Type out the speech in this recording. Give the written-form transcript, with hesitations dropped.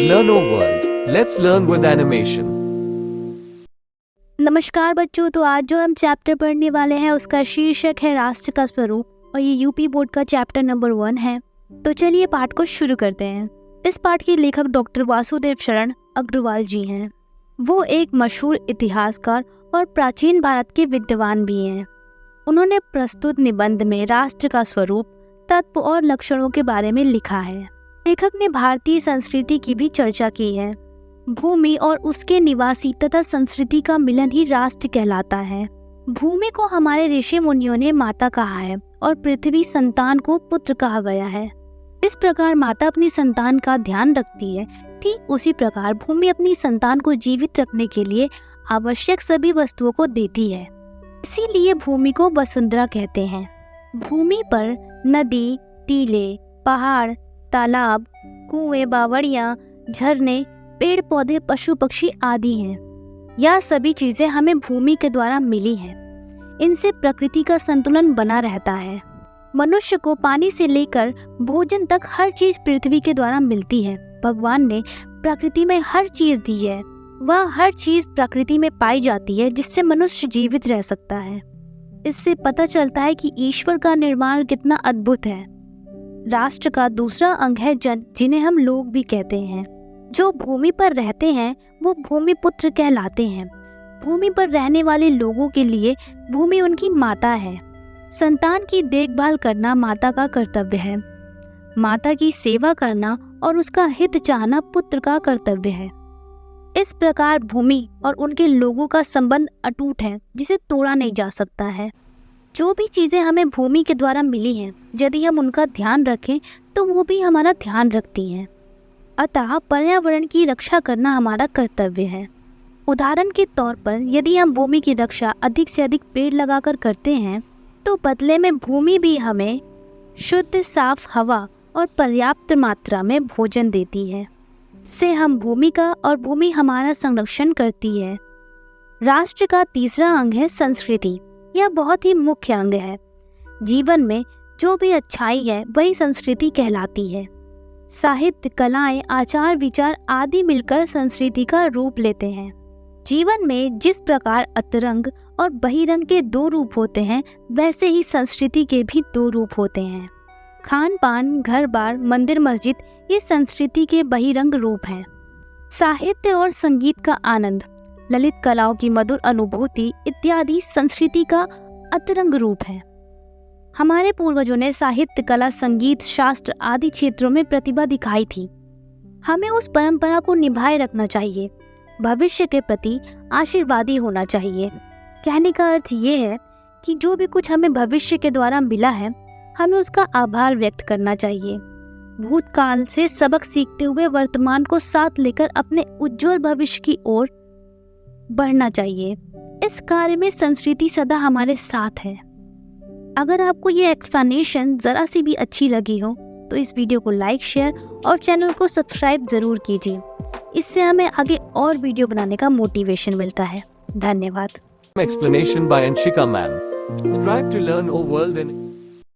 Learn O World. Let's learn with animation. नमस्कार बच्चों, तो आज जो हम चैप्टर पढ़ने वाले हैं उसका शीर्षक है राष्ट्र का स्वरूप और ये यूपी बोर्ड का चैप्टर नंबर 1 है। तो चलिए पाठ को शुरू करते हैं। इस पाठ के लेखक डॉक्टर वासुदेव शरण अग्रवाल जी हैं। वो एक मशहूर इतिहासकार और प्राचीन भारत के विद्वान भी हैं। उन्होंने प्रस्तुत निबंध में राष्ट्र का स्वरूप, तत्व और लक्षणों के बारे में लिखा है। लेखक ने भारतीय संस्कृति की भी चर्चा की है। भूमि और उसके निवासी तथा संस्कृति का मिलन ही राष्ट्र कहलाता है। भूमि को हमारे ऋषि मुनियों ने माता कहा है और पृथ्वी संतान को पुत्र कहा गया है। इस प्रकार माता अपनी संतान का ध्यान रखती है, ठीक उसी प्रकार भूमि अपनी संतान को जीवित रखने के लिए आवश्यक सभी वस्तुओं को देती है। इसीलिए भूमि को वसुंधरा कहते हैं। भूमि पर नदी, टीले, पहाड़, तालाब, कुएं, बावड़ियां, झरने, पेड़ पौधे, पशु पक्षी आदि हैं। यह सभी चीजें हमें भूमि के द्वारा मिली हैं। इनसे प्रकृति का संतुलन बना रहता है। मनुष्य को पानी से लेकर भोजन तक हर चीज पृथ्वी के द्वारा मिलती है। भगवान ने प्रकृति में हर चीज दी है। वह हर चीज प्रकृति में पाई जाती है जिससे मनुष्य जीवित रह सकता है। इससे पता चलता है कि ईश्वर का निर्माण कितना अद्भुत है। राष्ट्र का दूसरा अंग है जन, जिन्हें हम लोग भी कहते हैं। जो भूमि पर रहते हैं वो भूमि पुत्र कहलाते हैं। भूमि पर रहने वाले लोगों के लिए भूमि उनकी माता है। संतान की देखभाल करना माता का कर्तव्य है। माता की सेवा करना और उसका हित चाहना पुत्र का कर्तव्य है। इस प्रकार भूमि और उनके लोगों का संबंध अटूट है, जिसे तोड़ा नहीं जा सकता है। जो भी चीजें हमें भूमि के द्वारा मिली हैं, यदि हम उनका ध्यान रखें तो वो भी हमारा ध्यान रखती हैं। अतः पर्यावरण की रक्षा करना हमारा कर्तव्य है। उदाहरण के तौर पर यदि हम भूमि की रक्षा अधिक से अधिक पेड़ लगाकर करते हैं तो बदले में भूमि भी हमें शुद्ध साफ हवा और पर्याप्त मात्रा में भोजन देती है। इससे हम भूमि का और भूमि हमारा संरक्षण करती है। राष्ट्र का तीसरा अंग है संस्कृति। यह बहुत ही मुख्य अंग है। जीवन में जो भी अच्छाई है वही संस्कृति कहलाती है। साहित्य, कलाएं, आचार विचार आदि मिलकर संस्कृति का रूप लेते हैं। जीवन में जिस प्रकार अंतरंग और बहिरंग के 2 रूप होते हैं, वैसे ही संस्कृति के भी 2 रूप होते हैं। खान पान, घर बार, मंदिर मस्जिद ये संस्कृति के बहिरंग रूप हैं। साहित्य और संगीत का आनंद, ललित कलाओं की मधुर अनुभूति इत्यादि संस्कृति का अंतरंग रूप है। हमारे पूर्वजों ने साहित्य, कला, संगीत, शास्त्र आदि क्षेत्रों में प्रतिभा दिखाई थी। हमें उस परंपरा को निभाए रखना चाहिए। भविष्य के प्रति आशीर्वादी होना चाहिए। कहने का अर्थ ये है कि जो भी कुछ हमें भविष्य के द्वारा मिला है, हमें उसका आभार व्यक्त करना चाहिए। भूतकाल से सबक सीखते हुए वर्तमान को साथ लेकर अपने उज्जवल भविष्य की ओर बढ़ना चाहिए। इस कार्य में संस्कृति सदा हमारे साथ है। अगर आपको ये एक्सप्लेनेशन जरा सी भी अच्छी लगी हो तो इस वीडियो को लाइक, शेयर और चैनल को सब्सक्राइब जरूर कीजिए। इससे हमें आगे और वीडियो बनाने का मोटिवेशन मिलता है। धन्यवाद। Explanation by Anshika Ma'am. Subscribe to Learn O World in